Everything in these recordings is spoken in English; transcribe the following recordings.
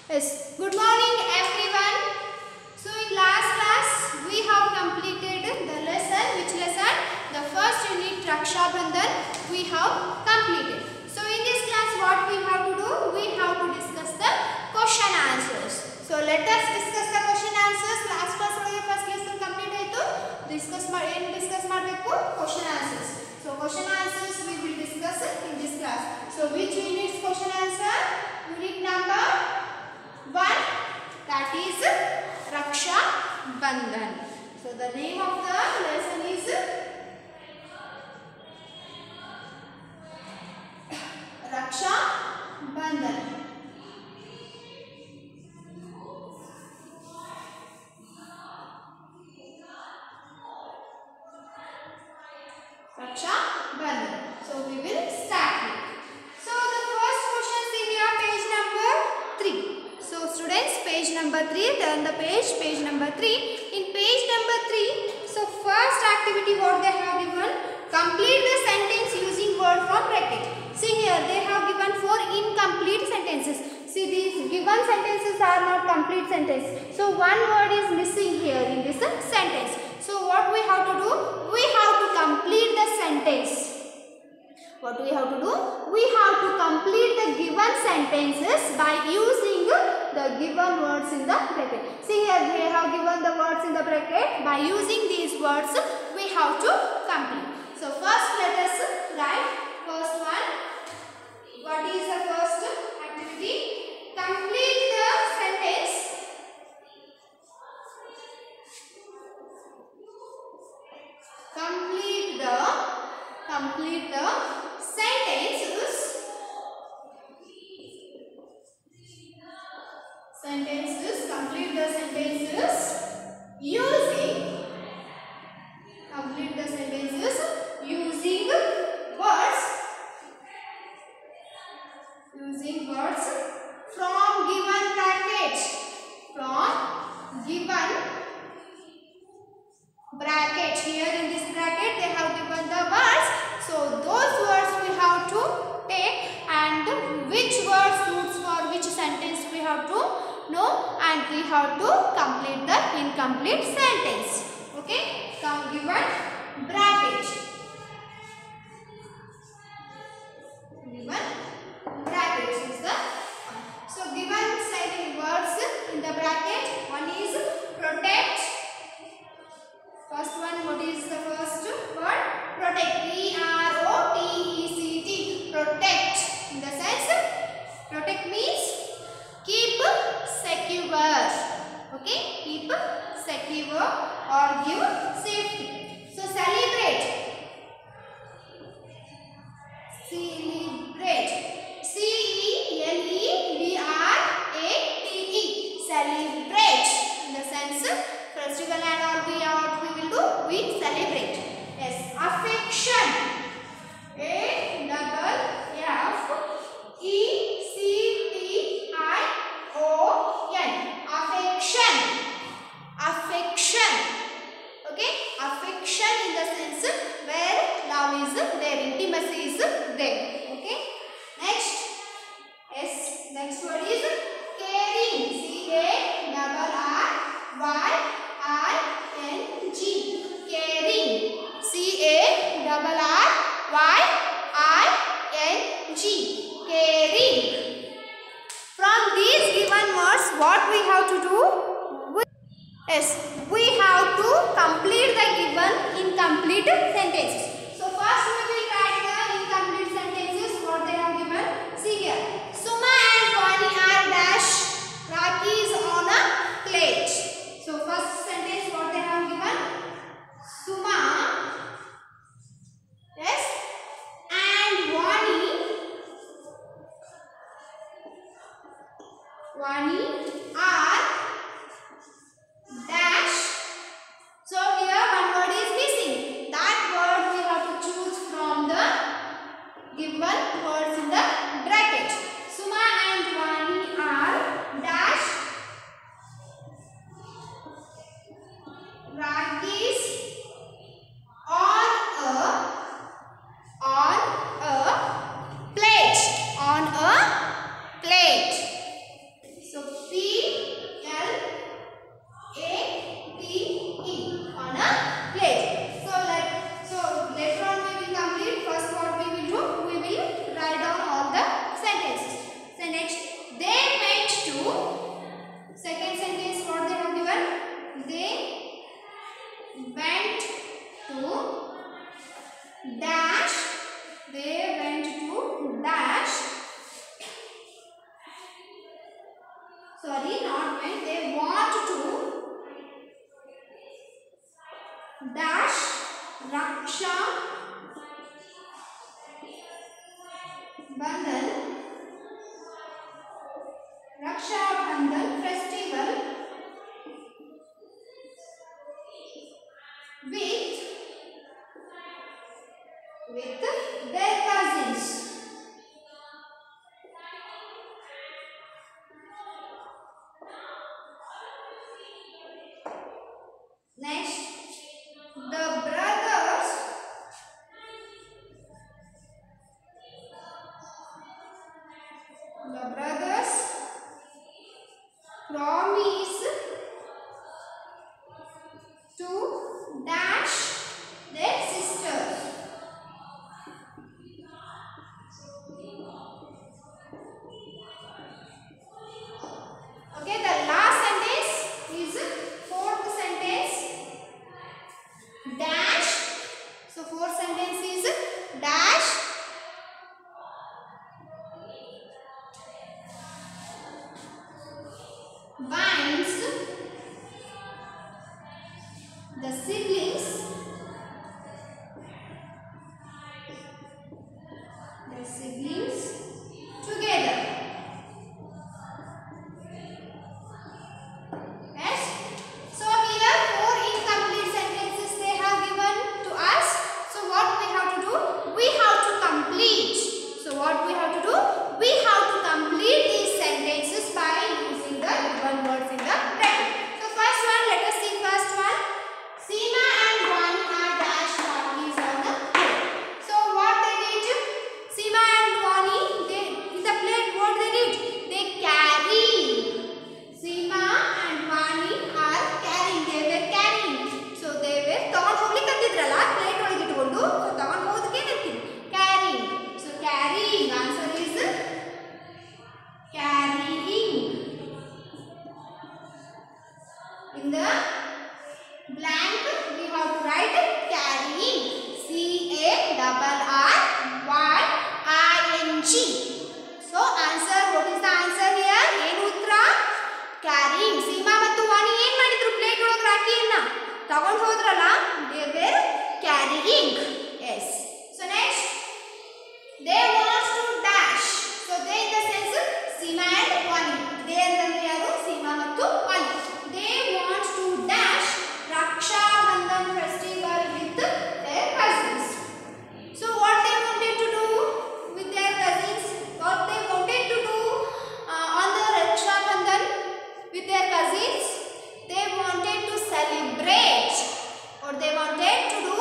Yes, good morning everyone. So in last class we have completed the lesson. Which lesson? The first unit Raksha Bandhan we have completed. So in this class what we have to do? We have to discuss the question answers. So let us discuss the question answers. Last class ಒಳಗೆ first lesson complete ಆಯಿತು. discuss ಮಾಡಬೇಕು question answers. So question answers we will discuss in this class. So which unit's question answer? Unit number 1, that is Raksha Bandhan. So the name of the lesson is Raksha Bandhan. Raksha Bandhan. So we will start it. So the first question is here, page number 3. So students, page number 3, turn the page number 3. In page number 3, so first activity what they have given, complete the sentence using word from bracket. See here, they have given 4 incomplete sentences. See, these given sentences are not complete sentence. So one word is missing here in this sentence. So what we have to do? We have to complete the sentence. What we have to do? We have to complete the given sentences by using the given words in the bracket. See here, they have given the words in the bracket. By using these words, we have to complete. So first let us write first one. What is the first activity? Complete the sentence. Complete the sentences. Complete the sentences using words from given bracket. Here in this bracket they have given the words. So those words we have to take, and which word suits for which sentence we have to know, and we have to complete the incomplete sentence. Okay, given bracket. Is the so given sentence words in the bracket. One is protect. First one, what is the first word? Protect. Protect. Protect. In the sense, protect means keep secure. Okay, keep secure or give safety. So celebrate. Celebrate. C-E-L-E-B-R-A-T-E. Celebrate. In the sense, festival and all we will do, we celebrate. Yes, affection. A-F-E-C-T-I-O-N. Affection. Okay, affection in the sense where love is there, intimacy is there. Okay, next word is caring. C-A-R-R-Y-I-N-G. Caring. C-A-R-R-Y-I-N-G. Caring. From these given words, what we have to do? We have to complete the given incomplete sentences. So first we will write the incomplete sentences. What they have given? See here. Suma and Vani are dash Rakis on a plate. So first sentence what they have given? Suma, yes, and Vani are dash. So here one word is missing. That word we have to choose from the given words in the bracket. Suma and Vani are dash Rakis on a plate. So sorry, not when, they want to dash Raksha Bandhan festival with their cousins. Next, the brothers promise to dash their sisters. Okay, the last sentence is fourth sentence. Dash. So fourth sentence is dash binds the siblings together. Yes. So here four incomplete sentences they have given to us. So what we have to do? We have to complete. So what we have to do? We have to complete these sentences by using the given words in the bracket. So first one, let us see first one. Seema and Vani are dash parties on the plate. So what they did? Seema and Vani, they in the plate what they did? They carried. Seema and Vani are carrying. They were carrying. So they were ತಗೊಂಡು ಹೋಗ್ಲಿಕ್ಕೆ ಅಂತಿದ್ರಲ್ಲ plate ಒಳಗೆ ಇಟ್ಕೊಂಡು so ತಗೊಂಡು ಹೋದಕ್ಕೆ ಏನಂತೀವಿ carrying. So carrying answer is carrying. In the blank we have to write carrying. CARRYING. So answer, what is the answer here? ಏನು ಉತ್ತರ? Carrying. Seema ಮತ್ತು ವಾಣಿ ಏನು ಮಾಡಿದ್ರು? ಪ್ಲೇಟ್ ಒಳಗೆ ರಾಖಿಯನ್ನ ತಗೊಂಡು ಹೋದ್ರಲ್ಲ, they were carrying. Yes. So next, they want to dash. So they in the sense Seema and Vani. They ಅಂತಂದ್ರೆ ಯಾರು? ಸೀಮಾ ಮತ್ತು ವಾಣಿ. They want to dash Raksha Bandhan festival with their cousins. So what they wanted to do with their cousins? What they wanted to do on the Raksha Bandhan with their cousins? They wanted to celebrate. What they wanted to do?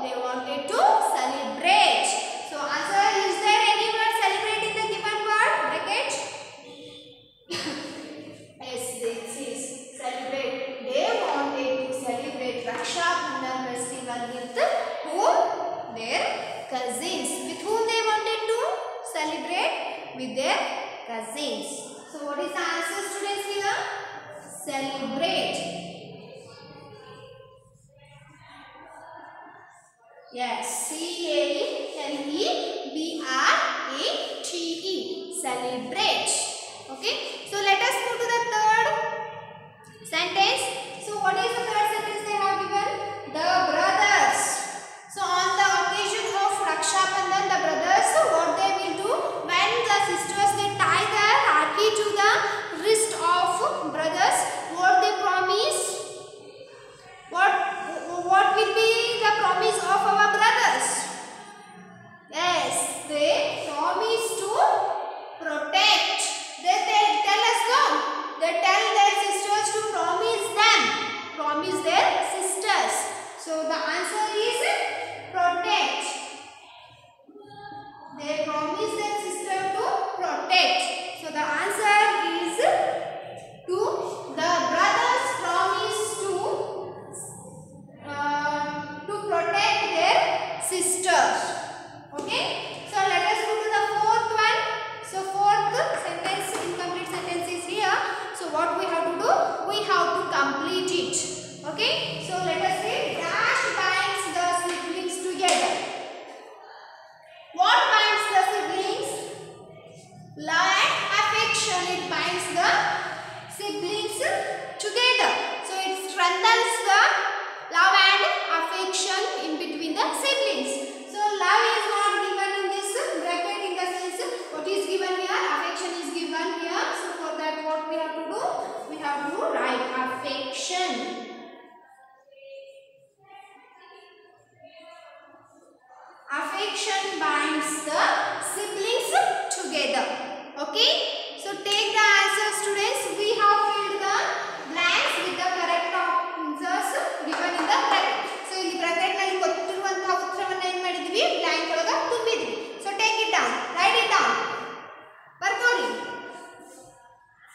They wanted to celebrate. So answer, is there any word celebrate in the given word bracket? Yes, this is celebrate. They wanted to celebrate Raksha Bandhan festival with whom? Their cousins. With whom they wanted to celebrate? With their cousins. So what is the answer, students, here? Celebrate. Yes, CALEBRATE. Celebrate. Okay. So let us move to the third sentence. So what is the third sentence they have given? The brothers. So on the occasion of Raksha Bandhan, the brothers, what they will do? When the sisters they tie the rakhi to the wrist of brothers, what they promise? What will be the promise of our brothers? Yes, they promise to protect. They tell us no. They tell their sisters to promise their sisters. So the answer is protect. They promise their sister to protect. So the answer is to the brothers promise to protect their sisters. Okay. So let us go to the fourth one. So fourth sentence, incomplete sentence is here. So what we have to do? We have to complete it. Okay. So let us say dash by siblings together. So it strengthens the love and affection in between the siblings. So love is not given in this bracket, in the sense what is given here, affection is given here. So for that what we have to do? We have to write affection. Affection binds the siblings together. Okay. So take the answers, students. We have filled the blanks with the correct answers given in the bracket. So in the bracket nalli ಗೊತ್ತಿರುವಂತಹ ಉತ್ತರವನ್ನು ಏನು ಮಾಡಿದ್ವಿ, blank ಒಳಗೆ ತುಂಬಿದ್ವಿ. So take it down, write it down, ಬರ್ಕೋರಿ,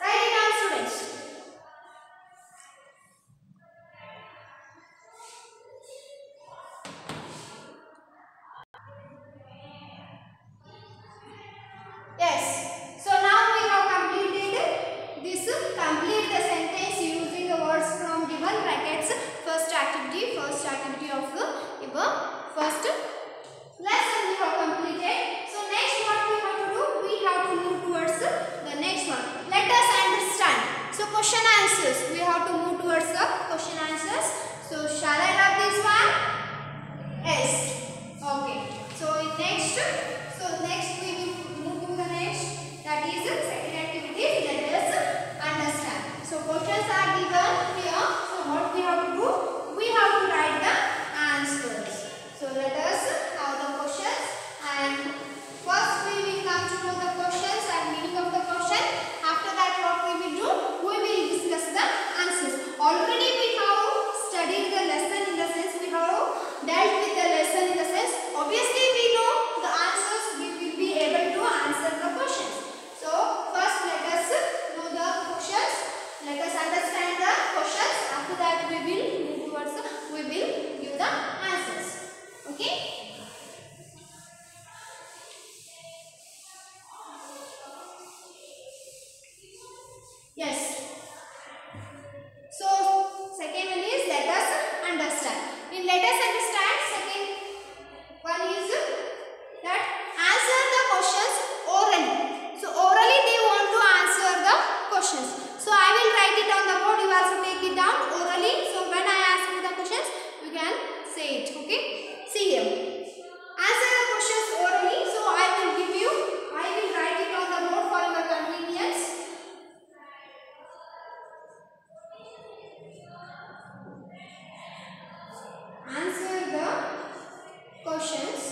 write it down students. Yes. So now we have completed this. Complete the sentence using the words from given brackets. First activity of your first lesson we have completed. So next what we have to do? We have to move towards the next one. Let us understand. So question answers. We have to move towards the question answers. So shall I rub this one? Yes. Okay. So next we will move to the next. That is second activity. Let us understand. So questions are given here. So what we have to do? We have to write the answers. So let us have the questions, and first we will come to know the questions and meaning of the question. After that what we will do? We will discuss the answers. Already we have studied the lesson, in the sense we have dealt with the lesson, in the sense obviously we know the answers, we will be able to answer the questions. So first let us know the questions, let us understand the questions. After that we will move towards we will give the answers. Okay. Yes. So second one is let us understand. In let us understand, second one is that answer the questions orally. So orally they want to answer the questions. So I will write it on the board. You also take it down orally. So when I ask you the questions, you can say it. Okay. See here. Answer the questions orally. So I will write it on the board for your convenience. Answer the questions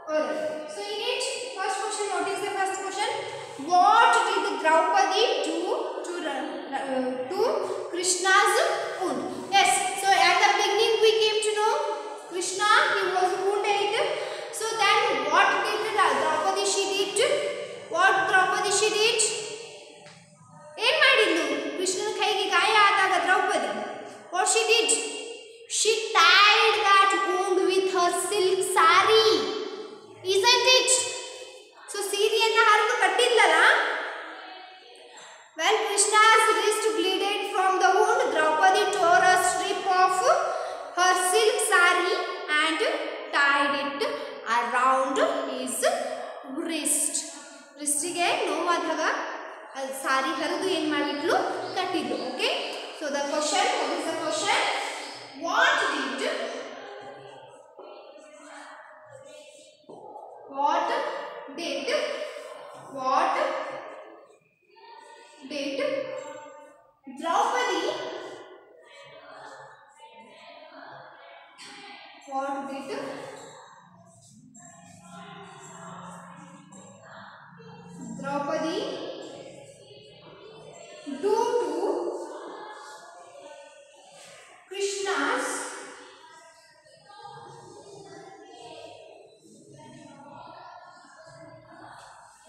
orally. So in it, first question, what is the first question? What did Draupadi do to Krishna's wound? Yes. So at the beginning we came to know Krishna, he was wounded. So then what did Draupadi she did? What Draupadi she did? ಏನು ಮಾಡಿದ್ಲು? ಕೃಷ್ಣನ ಕೈಗೆ ಗಾಯ ಆದಾಗ Draupadi, what she did? She tied that wound with her silk sari. Isn't it? So ಸೀರೆಯನ್ನು ಹರಿದು ಕಟ್ಟಿದ್ಲಲ್ಲ. When Krishna's wrist bleeded from the wound, Draupadi tore a strip of her silk sari and tied it around his wrist. wristಗೆ ನೋವಾದಾಗ ಸಾರಿ ಹರಿದು ಏನು ಮಾಡಿದ್ಲು? ಕಟ್ಟಿದ್ಲು. Okay. So the question, what is the question? What did Draupadi do to Krishna's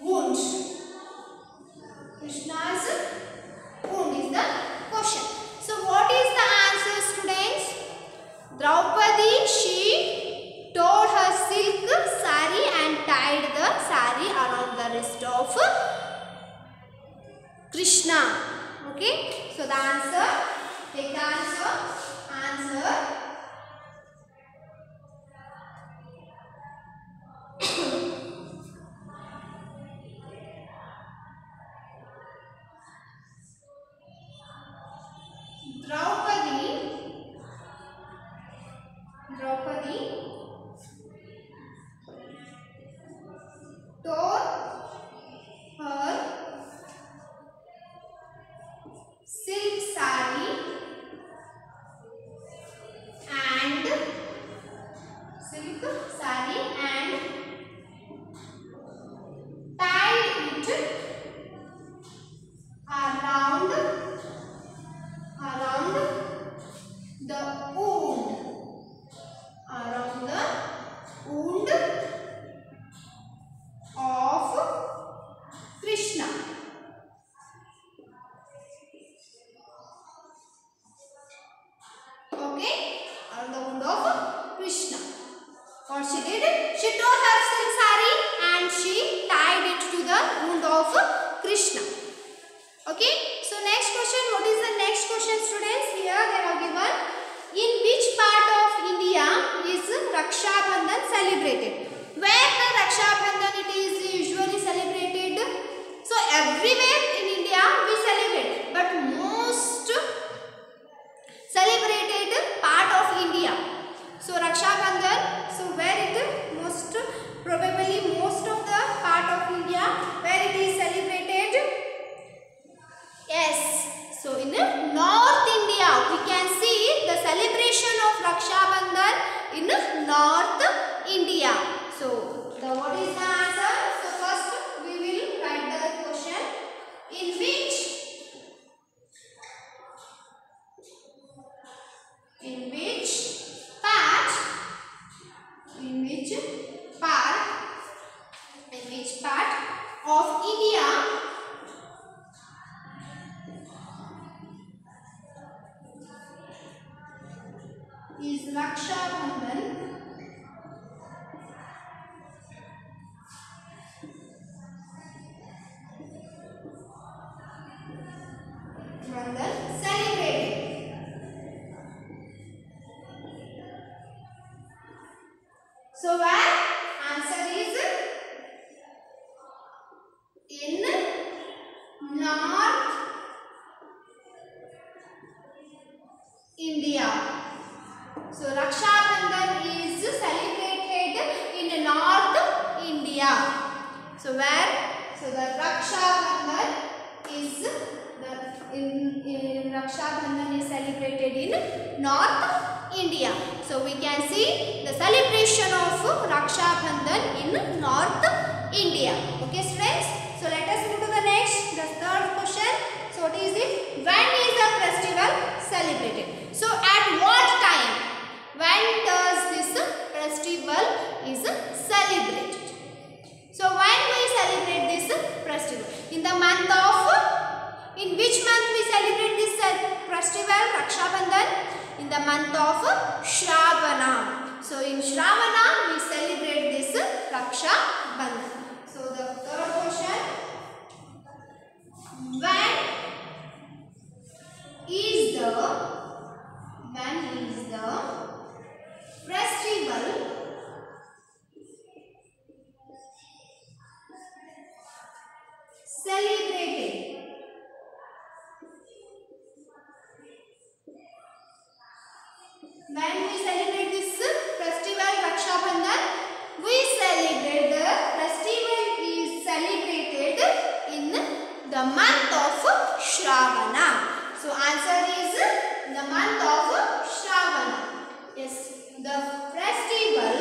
wound? Krishna's wound is the question. So what is the answer, students? Draupadi, she tore her silk sari and tied the sari around the wrist of Krishna. Okay. So the answer, take the answer. took sari and tied it around the wound, of Krishna. Okay, around the wound of Krishna. What she did? She took her silk sari and she tied it to the wound of Krishna. Okay, so next question. What is the next question, students? Here they have given, in which part of India is Raksha Bandhan celebrated? Where the Raksha Bandhan it is usually celebrated? So everywhere in India we celebrate, but most celebrated part of India. So Raksha Bandhan, so where it most probably most of the part of India where it is celebrated? Yes, so in North India we can see the celebration of Raksha Bandhan in North India. So what is the answer? So first we will write the question, in which part of India is Raksha Bandhan celebrated? So where? Answer is in North India. So Raksha Bandhan is celebrated in North India. So where? So the Raksha Bandhan is Raksha Bandhan is celebrated in North India. So we can see the celebration of Raksha Bandhan in North India. Okay, students. So let us move to the next, the third question. So what is it? When is the festival celebrated? So at what time? When does this festival is celebrated? So when we celebrate this festival? In the month of, in which month we celebrate this festival, Raksha Bandhan? In the month of Shravana. So in Shravana we celebrate this Raksha Bandhan. So the third question, when is the festival celebrated? When we celebrate this festival Raksha Bandhan, we celebrate the festival is celebrated in the month of Shravana. So answer is the month of Shravana. Yes, the festival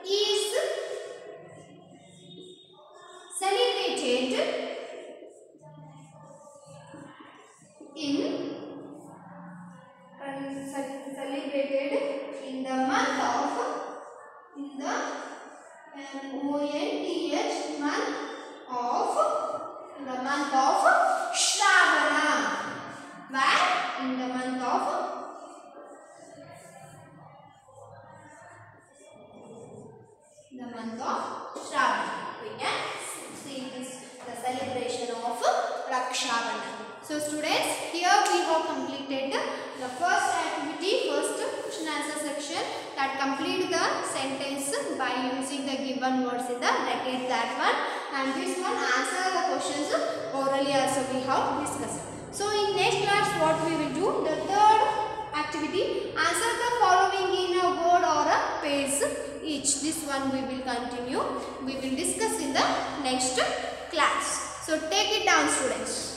is celebrated in the month of Shravana. Where? In the month of Shravana. We can see this, the celebration of Raksha Bandhan. So students, here we have completed the first activity, first question answer section, that complete the sentence by using the given words in the bracket, that one, and this one answer the questions orally also we have discussed. So in next class what we will do, the third activity, answer the following in a word or a phrase each. This one we will continue, we will discuss in the next class. So take it down, students.